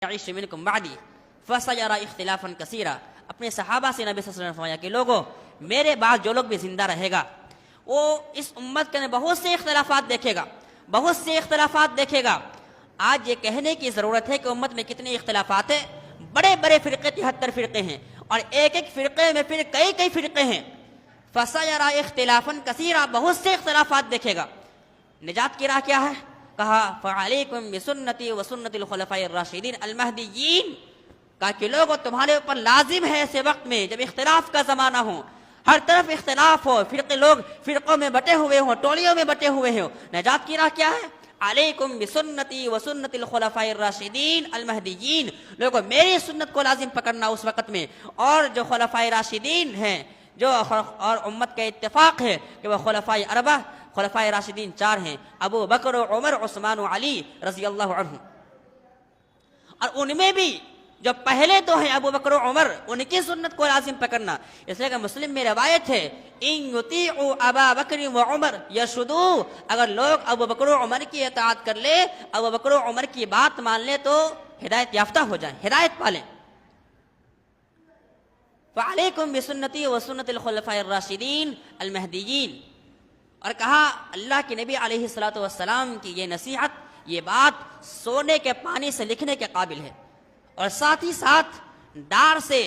یعیش منکم بعدی فسیری اختلافا کثیرا۔ اپنے صحابہ سے نبی صلی اللہ علیہ وسلم نے فرمایا کہ لوگوں میرے بعد جو لوگ بھی زندہ رہے گا وہ اس امت کے اندر بہت سے اختلافات دیکھے گا، بہت سے اختلافات دیکھے گا۔ آج یہ کہنے کی ضرورت ہے کہ امت میں کتنے اختلافات ہیں، بڑے بڑے فرقے 73 فرقے ہیں، اور ایک ایک فرقے میں پھر کئی کئی فرقے ہیں۔ فسیری اختلافا کثیرا، بہت سے اختلافات دیکھے گا۔ نجات کی راہ کیا ہے؟ کہا فعلیکم بسنتی وسنت الخلفاء الراشدین المہدیین، کہا کہ لوگوں تمہارے اوپر لازم ہے ایسے وقت میں جب اختلاف کا زمانہ ہو، ہر طرف اختلاف ہو، فرقے لوگ فرقوں میں بٹے ہوئے ہوں، ٹولیوں میں بٹے ہوئے ہوں، نجات کی راہ کیا ہے؟ علیکم بسنتی وسنت الخلفاء الراشدین المہدیین، لوگوں میری سنت کو لازم پکڑنا اس وقت میں، اور جو خلفاء راشدین ہیں، جو اور امت کا اتفاق ہے کہ وہ خلفاء اربعہ، خلفاء راشدین 4 ہیں، ابو بکر و عمر عثمان و علی رضی اللہ عنہ، اور ان میں بھی جو پہلے دو ہیں ابو بکر و عمر، ان کی سنت کو لازم پکڑنا۔ اس لیے کہ مسلم میں روایت ہے ان یطیعوا ابا بکر و عمر یرشدوا، اگر لوگ ابو بکر و عمر کی اطاعت کر لے، ابو بکر و عمر کی بات مان لے تو ہدایت یافتہ ہو جائیں، ہدایت پالیں۔ فعلیکم بسنتی وسنت الخلفاء الراشدین المہدیین، اور کہا اللہ کے نبی علیہ الصلوۃ والسلام کی یہ نصیحت، یہ بات سونے کے پانی سے لکھنے کے قابل ہے، اور ساتھ ہی ساتھ ڈار سے،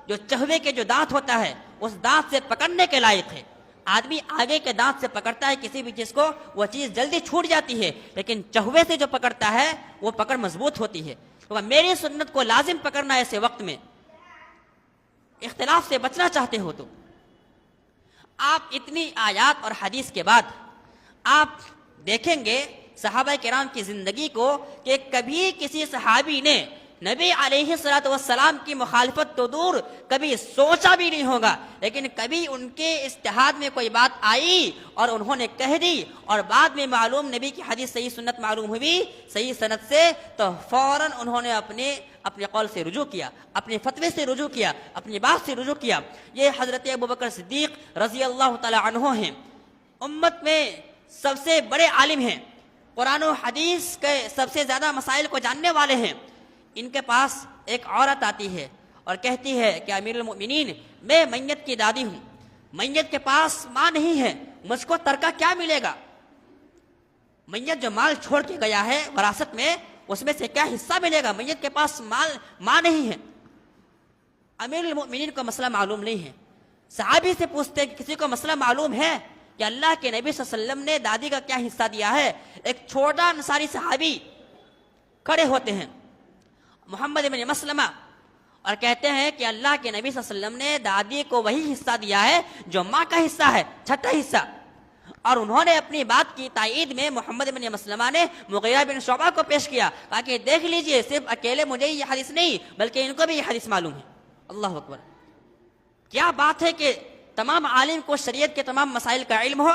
جو چہوے کے جو دانت ہوتا ہے اس دانت سے پکڑنے کے لائق ہے۔ آدمی آگے کے دانت سے پکڑتا ہے کسی بھی چیز کو، وہ چیز جلدی چھوٹ جاتی ہے، لیکن چہوے سے جو پکڑتا ہے وہ پکڑ مضبوط ہوتی ہے۔ تو میری سنت کو لازم پکڑنا ایسے وقت میں، اختلاف سے بچنا چاہتے ہو تو آپ اتنی آیات اور حدیث کے بعد آپ دیکھیں گے صحابہ کرام کی زندگی کو کہ کبھی کسی صحابی نے نبی علیہ الصلوۃ والسلام کی مخالفت تو دور کبھی سوچا بھی نہیں ہوگا، لیکن کبھی ان کے اجتہاد میں کوئی بات آئی اور انہوں نے کہہ دی، اور بعد میں معلوم نبی کی حدیث صحیح سنت معلوم ہوئی صحیح سنت سے، تو فوراً انہوں نے اپنے قول سے رجوع کیا، اپنے فتوے سے رجوع کیا، اپنی بات سے رجوع کیا۔ یہ حضرت ابوبکر صدیق رضی اللہ تعالی عنہ ہیں، امت میں سب سے بڑے عالم ہیں، قرآن و حدیث کے سب سے زیادہ مسائل کو جاننے والے ہیں۔ ان کے پاس ایک عورت آتی ہے اور کہتی ہے کہ امیر المؤمنین میں میت کی دادی ہوں، میت کے پاس ماں نہیں ہے، مجھ کو ترکہ کیا ملے گا؟ میت جو مال چھوڑ کے گیا ہے وراثت میں، اس میں سے کیا حصہ ملے گا؟ میت کے پاس ماں نہیں ہے۔ امیر المؤمنین کو مسئلہ معلوم نہیں ہے، صحابی سے پوچھتے ہیں کہ کسی کو مسئلہ معلوم ہے کہ اللہ کے نبی صلی اللہ علیہ وسلم نے دادی کا کیا حصہ دیا ہے؟ ایک چھوٹا انصاری صحابی کھڑے ہوتے ہیں، محمد بن مسلمہ، اور کہتے ہیں کہ اللہ کے نبی صلی اللہ علیہ وسلم نے دادی کو وہی حصہ دیا ہے جو ماں کا حصہ ہے، چھٹا حصہ۔ اور انہوں نے اپنی بات کی تائید میں محمد بن مسلمہ نے مغیرہ بن شعبہ کو پیش کیا، کہا کہ دیکھ لیجئے صرف اکیلے مجھے یہ حدیث نہیں بلکہ ان کو بھی یہ حدیث معلوم ہے۔ اللہ اکبر! کیا بات ہے کہ تمام عالم کو شریعت کے تمام مسائل کا علم ہو۔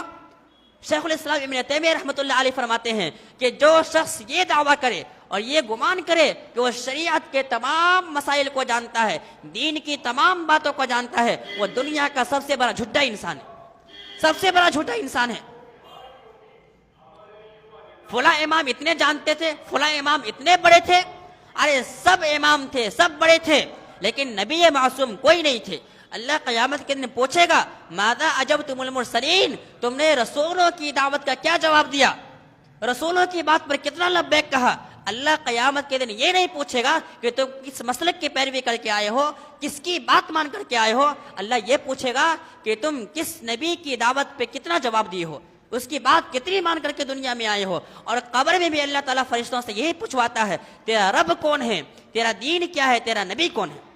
شیخ الاسلام ابن تیمیہ رحمۃ اللہ علیہ فرماتے ہیں کہ جو شخص یہ دعویٰ کرے اور یہ گمان کرے کہ وہ شریعت کے تمام مسائل کو جانتا ہے، دین کی تمام باتوں کو جانتا ہے، وہ دنیا کا سب سے بڑا جھوٹا انسان ہے، سب سے بڑا جھوٹا انسان ہے۔ فلاں امام اتنے جانتے تھے، فلاں امام اتنے بڑے تھے، ارے سب امام تھے، سب بڑے تھے، لیکن نبی معصوم کوئی نہیں تھے۔ اللہ قیامت کے دن پوچھے گا ماذا اجبتم المرسلین، تم نے رسولوں کی دعوت کا کیا جواب دیا، رسولوں کی بات پر کتنا لبیک کہا۔ اللہ قیامت کے دن یہ نہیں پوچھے گا کہ تم کس مسلک کی پیروی کر کے آئے ہو، کس کی بات مان کر کے آئے ہو، اللہ یہ پوچھے گا کہ تم کس نبی کی دعوت پہ کتنا جواب دیے ہو، اس کی بات کتنی مان کر کے دنیا میں آئے ہو۔ اور قبر میں بھی اللہ تعالیٰ فرشتوں سے یہی پوچھواتا ہے تیرا رب کون ہے، تیرا دین کیا ہے، تیرا نبی کون ہے۔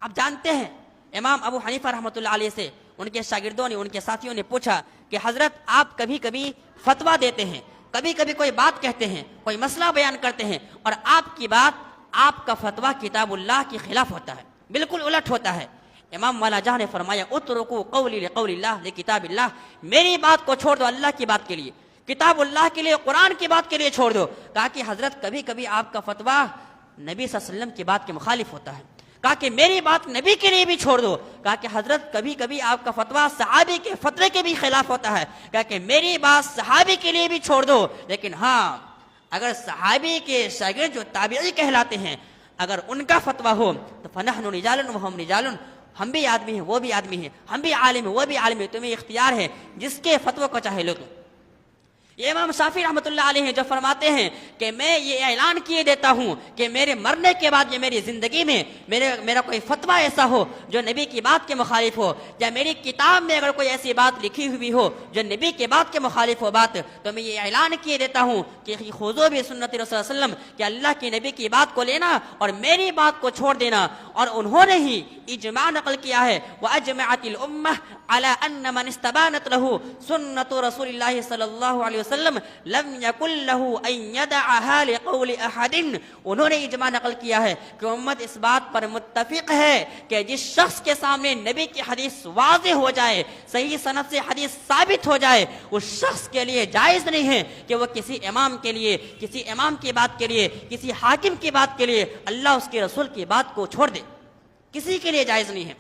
آپ جانتے ہیں امام ابو حنیفہ رحمۃ اللہ علیہ سے ان کے شاگردوں نے، ان کے ساتھیوں نے پوچھا کہ حضرت آپ کبھی کبھی فتویٰ دیتے ہیں، کبھی کبھی کوئی بات کہتے ہیں، کوئی مسئلہ بیان کرتے ہیں، اور آپ کی بات، آپ کا فتویٰ کتاب اللہ کے خلاف ہوتا ہے، بالکل الٹ ہوتا ہے۔ امام والا جہاں نے فرمایا اترکوا قولی لقول اللہ لکتاب اللہ، میری بات کو چھوڑ دو اللہ کی بات کے لیے، کتاب اللہ کے لیے، قرآن کی بات کے لیے چھوڑ دو۔ کہا کہ حضرت کبھی کبھی آپ کا فتویٰ نبی صلی اللہ علیہ وسلم کی بات کے مخالف ہوتا ہے، کہا کہ میری بات نبی کے لیے بھی چھوڑ دو. کہا کہ حضرت کبھی کبھی آپ کا فتویٰ صحابی کے فتوے کے بھی خلاف ہوتا ہے. کہا کہ میری بات صحابی کے لیے بھی چھوڑ دو، لیکن ہاں اگر صحابی کے شاگرد جو تابعی کہلاتے ہیں اگر ان کا فتویٰ ہو تو فنحن رجال وهم رجال، ہم بھی آدمی ہیں وہ بھی آدمی ہیں، ہم بھی عالم ہیں وہ بھی عالم ہیں، تمہیں اختیار ہے جس کے فتوے کو چاہے لو. یہ امام شافعی رحمۃ اللہ علیہ جو فرماتے ہیں کہ میں یہ اعلان کیے دیتا ہوں کہ میرے مرنے کے بعد یا میری زندگی میں میرا کوئی فتویٰ ایسا ہو جو نبی کی بات کے مخالف ہو، یا میری کتاب میں اگر کوئی ایسی بات لکھی ہوئی ہو جو نبی کے بات کے مخالف ہو بات، تو میں یہ اعلان کیے دیتا ہوں کہ خذوا بسنت رسول اللہ علیہ وسلم، کہ اللہ کے نبی کی بات کو لینا اور میری بات کو چھوڑ دینا. اور انہوں نے ہی اجماع نقل کیا ہے وَأَجْمَعَتِ الْأُمَّةُ عَلَىٰ أَنَّ مَنِ اسْتَبَانَتْ لَهُ سُنَّةُ رَسُولِ اللَّهِ صلی اللہ علیہ وسلم لم يكن له ان يدعها لقول احد. انہوں نے اجماع نقل کیا ہے کہ امت اس بات پر متفق ہے کہ جس شخص کے سامنے نبی کی حدیث واضح ہو جائے، صحیح سند سے حدیث ثابت ہو جائے، اس شخص کے لیے جائز نہیں ہے کہ وہ کسی امام کے لیے، کسی امام کی بات کے لیے، کسی حاکم کی بات کے لیے اللہ اس کے رسول کی بات کو چھوڑ دے. کسی کے لیے جائز نہیں ہے.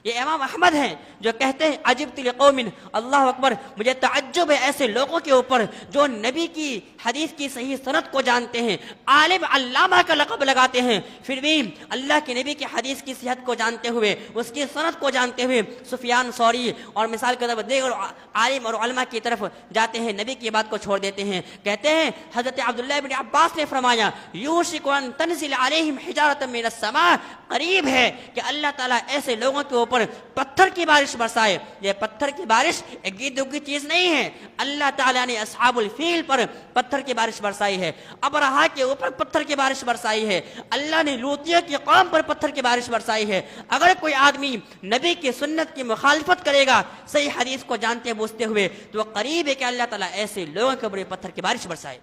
یہ امام احمد ہیں جو کہتے ہیں عجبت لقوم، اللہ اکبر، مجھے تعجب ہے ایسے لوگوں کے اوپر جو نبی کی حدیث کی صحیح سند کو جانتے ہیں، عالم علامہ کا لقب لگاتے ہیں، پھر بھی اللہ کے نبی کی حدیث کی صحت کو جانتے ہوئے، اس کی سند کو جانتے ہوئے سفیان ثوری اور مثال کے طور پر دیگر عالم اور علماء کی طرف جاتے ہیں، نبی کی بات کو چھوڑ دیتے ہیں. کہتے ہیں حضرت عبداللہ بن عباس نے فرمایا یوشک ان تنزل علیہم حجارۃ من السماء، قریب ہے کہ اللہ تعالیٰ ایسے لوگوں کے اوپر پتھر کی بارش برسائے. یہ پتھر کی بارش ایک گیت کی چیز نہیں ہے، اللہ تعالیٰ نے اصحاب الفیل پر پتھر کی بارش برسائی ہے، ابرہا کے اوپر پتھر کی بارش برسائی ہے، اللہ نے لوطیہ کی قوم پر پتھر کی بارش برسائی ہے. اگر کوئی آدمی نبی کی سنت کی مخالفت کرے گا صحیح حدیث کو جانتے بوجھتے ہوئے تو قریب ہے کہ اللہ تعالیٰ ایسے لوگوں کے اوپر پتھر کی بارش برسائے.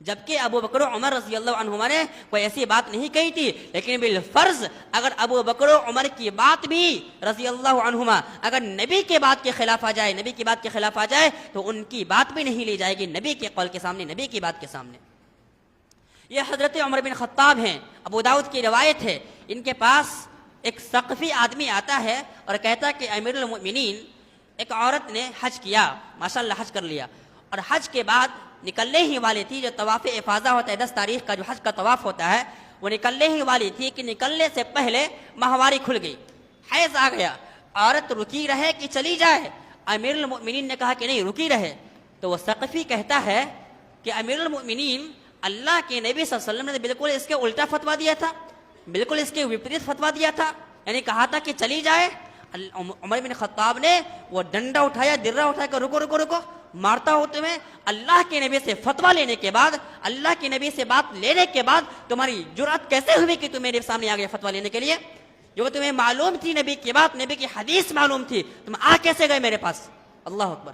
جبکہ ابو بکر و عمر رضی اللہ عنہما نے کوئی ایسی بات نہیں کہی تھی، لیکن بالفرض اگر ابو بکر و عمر کی بات بھی رضی اللہ عنہما اگر نبی کے بات کے خلاف آ جائے، نبی کی بات کے خلاف آ جائے تو ان کی بات بھی نہیں لی جائے گی نبی کے قول کے سامنے، نبی کی بات کے سامنے. یہ حضرت عمر بن خطاب ہیں، ابو داؤد کی روایت ہے. ان کے پاس ایک ثقفی آدمی آتا ہے اور کہتا کہ امیر المؤمنین، ایک عورت نے حج کیا، ماشاءاللہ حج کر لیا، اور حج کے بعد نکلنے ہی والی تھی. جو طواف افاضہ ہوتا ہے 10 تاریخ کا جو حج کا طواف ہوتا ہے، وہ نکلنے ہی والی تھی کہ نکلنے سے پہلے ماہواری کھل گئی، حیض آ گیا. عورت رکی رہے کہ چلی جائے؟ امیر المؤمنین نے کہا کہ نہیں، رکی رہے. تو وہ ثقفی کہتا ہے کہ امیر المؤمنین، اللہ کے نبی صلی اللہ علیہ وسلم نے بالکل اس کے الٹا فتویٰ دیا تھا، بالکل اس کے وپریت فتویٰ دیا تھا، یعنی کہا تھا کہ چلی جائے. عمر بن خطاب نے وہ ڈنڈا اٹھایا، درہ اٹھایا کہ رکو رکو رکو، مارتا ہو تمہیں. اللہ کے نبی سے فتویٰ لینے کے بعد، اللہ کے نبی سے بات لینے کے بعد تمہاری جرأت کیسے ہوئی کہ تم میرے سامنے آ گئے فتویٰ لینے کے لیے؟ جو تمہیں معلوم تھی نبی کی بات، نبی کی حدیث معلوم تھی، تم آ کیسے گئے میرے پاس؟ اللہ اکبر.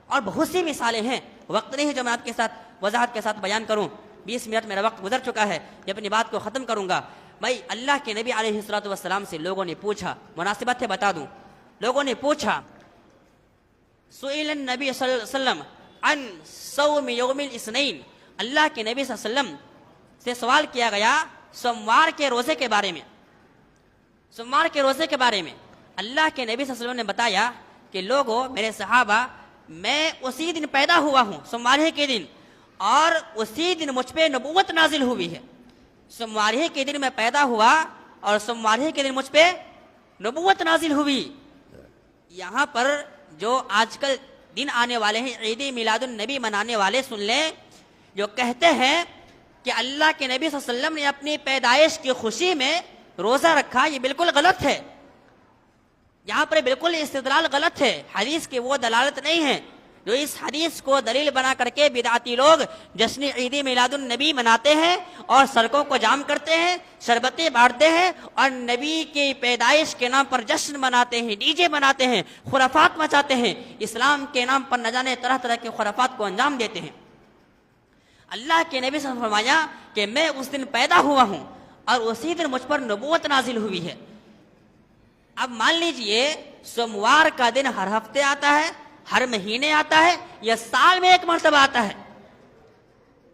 اور بہت سی مثالیں ہیں، وقت نہیں ہے جو میں آپ کے ساتھ وضاحت کے ساتھ بیان کروں. 20 منٹ میرا وقت گزر چکا ہے، میں اپنی بات کو ختم کروں گا. بھائی اللہ کے نبی علیہ الصلوۃ والسلام سے لوگوں نے پوچھا، مناسبت ہے بتا دوں، لوگوں نے پوچھا سئل النبی صلی اللہ علیہ وسلم عن صوم یوم الاثنین، اللہ کے نبی صلی اللہ علیہ وسلم سے سوال کیا گیا سوموار کے روزے کے بارے میں. سوموار کے روزے کے بارے میں اللہ کے نبی صلی اللہ علیہ وسلم نے بتایا کہ لوگوں، میرے صحابہ، میں اسی دن پیدا ہوا ہوں، سوموار کے دن، اور اسی دن مجھ پہ نبوت نازل ہوئی ہے. سوموار کے دن میں پیدا ہوا اور سوموار کے دن مجھ پہ نبوت نازل ہوئی. یہاں پر جو آج کل دن آنے والے ہیں، عید میلاد النبی منانے والے، سن لیں، جو کہتے ہیں کہ اللہ کے نبی صلی اللہ علیہ وسلم نے اپنی پیدائش کی خوشی میں روزہ رکھا، یہ بالکل غلط ہے. یہاں پر بالکل استدلال غلط ہے، حدیث کی وہ دلالت نہیں ہے. جو اس حدیث کو دلیل بنا کر کے بدعتی لوگ جشن عید میلاد النبی مناتے ہیں اور سڑکوں کو جام کرتے ہیں، شربتیں بانٹتے ہیں اور نبی کی پیدائش کے نام پر جشن مناتے ہیں، ڈی جے مناتے ہیں، خرافات مچاتے ہیں، اسلام کے نام پر نہ جانے طرح طرح کے خرافات کو انجام دیتے ہیں. اللہ کے نبی صلی اللہ علیہ وسلم نے فرمایا کہ میں اس دن پیدا ہوا ہوں اور اسی دن مجھ پر نبوت نازل ہوئی ہے. اب مان لیجئے سوموار کا دن ہر ہفتے آتا ہے، ہر مہینے آتا ہے، یا سال میں ایک مرتبہ آتا ہے،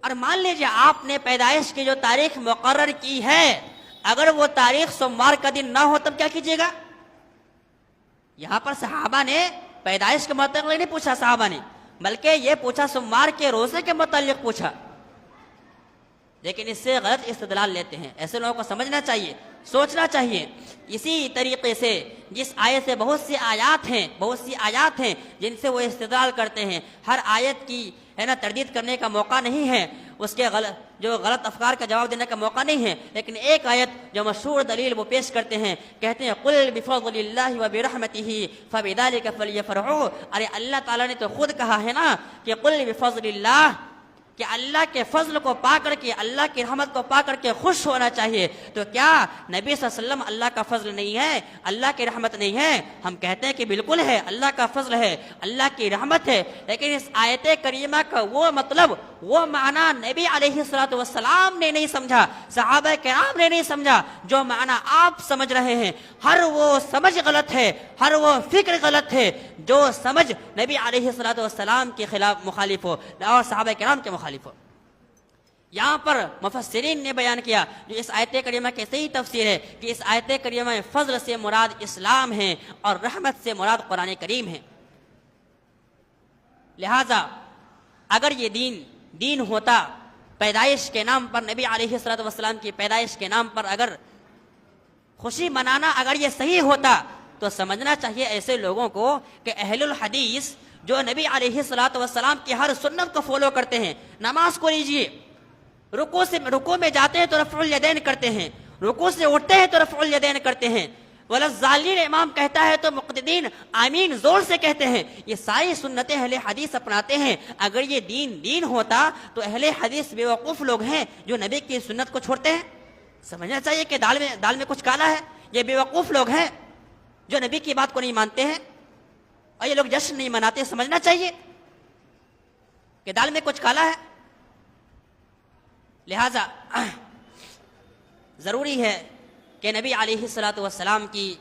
اور مان لیجئے آپ نے پیدائش کی جو تاریخ مقرر کی ہے، اگر وہ تاریخ سوموار کا دن نہ ہو تب کیا کیجیے گا؟ یہاں پر صحابہ نے پیدائش کے متعلق نہیں پوچھا صحابہ نے، بلکہ یہ پوچھا سوموار کے روزے کے متعلق پوچھا. لیکن اس سے غلط استدلال لیتے ہیں. ایسے لوگوں کو سمجھنا چاہیے، سوچنا چاہیے. اسی طریقے سے جس آیت سے بہت سی آیات ہیں جن سے وہ استدلال کرتے ہیں، ہر آیت کی تردید کرنے کا موقع نہیں ہے، اس کے غلط افکار کا جواب دینے کا موقع نہیں ہے. لیکن ایک آیت جو مشہور دلیل وہ پیش کرتے ہیں، کہتے ہیں قل بفضل اللہ وبرحمتہ فبذلک فلیفرحوا. ارے اللہ تعالیٰ نے تو خود کہا ہے نا کہ قل بفضل اللہ، کہ اللہ کے فضل کو پا کر کے، اللہ کی رحمت کو پا کر کے خوش ہونا چاہیے. تو کیا نبی صلی اللہ علیہ وسلم اللہ کا فضل نہیں ہے، اللہ کی رحمت نہیں ہے؟ ہم کہتے ہیں کہ بالکل ہے، اللہ کا فضل ہے، اللہ کی رحمت ہے. لیکن اس آیت کریمہ کا وہ مطلب، وہ معنی نبی علیہ السلام نے نہیں سمجھا، صحابہ کرام نے نہیں سمجھا. جو معنی آپ سمجھ رہے ہیں، ہر وہ سمجھ غلط ہے، ہر وہ فکر غلط ہے جو سمجھ نبی علیہ السلام کے خلاف مخالف ہو اور صحابہ کرام کے مخالف ہو. یہاں پر مفسرین نے بیان کیا جو اس آیت کریمہ کی صحیح تفسیر ہے کہ اس آیت کریمہ میں فضل سے مراد اسلام ہے اور رحمت سے مراد قرآن کریم ہے. لہذا اگر یہ دین ہوتا، پیدائش کے نام پر، نبی علیہ السلام کی پیدائش کے نام پر اگر خوشی منانا اگر یہ صحیح ہوتا تو سمجھنا چاہیے ایسے لوگوں کو کہ اہل الحدیث جو نبی علیہ السلام کی ہر سنت کو فالو کرتے ہیں. نماز کو لیجئے، رکوع میں جاتے ہیں تو رفع الیدین کرتے ہیں، رکوع سے اٹھتے ہیں تو رفع الیدین کرتے ہیں، وللضالین امام کہتا ہے تو مقتدین آمین زور سے کہتے ہیں. یہ ساری سنتیں اہل حدیث اپناتے ہیں. اگر یہ دین ہوتا تو اہل حدیث بیوقوف لوگ ہیں جو نبی کی سنت کو چھوڑتے ہیں. سمجھنا چاہیے کہ دال میں کچھ کالا ہے. یہ بیوقوف لوگ ہیں جو نبی کی بات کو نہیں مانتے ہیں اور یہ لوگ جشن نہیں مناتے. سمجھنا چاہیے کہ دال میں کچھ کالا ہے. لہذا ضروری ہے کہ نبی علیہ السلام کی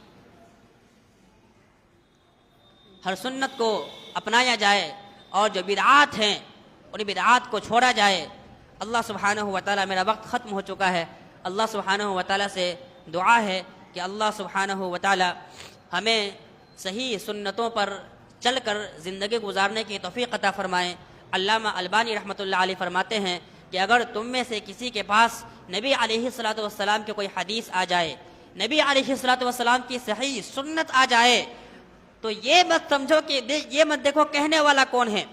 ہر سنت کو اپنایا جائے اور جو بدعات ہیں ان بدعات کو چھوڑا جائے. اللہ سبحانہ و تعالی، میرا وقت ختم ہو چکا ہے. اللہ سبحانہ و تعالی سے دعا ہے کہ اللہ سبحانہ و تعالی ہمیں صحیح سنتوں پر چل کر زندگی گزارنے کی توفیق عطا فرمائیں. علامہ البانی رحمۃ اللہ علیہ فرماتے ہیں کہ اگر تم میں سے کسی کے پاس نبی علیہ السلام کی کوئی حدیث آ جائے، نبی علیہ السلام کی صحیح سنت آ جائے، تو یہ مت سمجھو کہ یہ مت دیکھو کہنے والا کون ہے،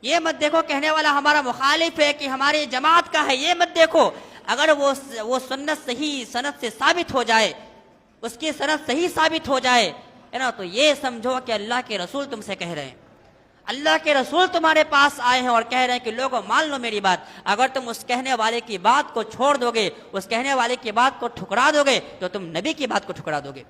یہ مت دیکھو کہنے والا ہمارا مخالف ہے کہ ہماری جماعت کا ہے. یہ مت دیکھو. اگر وہ سنت صحیح سند سے ثابت ہو جائے، اس کی سند صحیح ثابت ہو جائے تو یہ سمجھو کہ اللہ کے رسول تم سے کہہ رہے ہیں، اللہ کے رسول تمہارے پاس آئے ہیں اور کہہ رہے ہیں کہ لوگوں مان لو میری بات. اگر تم اس کہنے والے کی بات کو چھوڑ دو گے، اس کہنے والے کی بات کو ٹھکرا دو گے تو تم نبی کی بات کو ٹھکرا دو گے.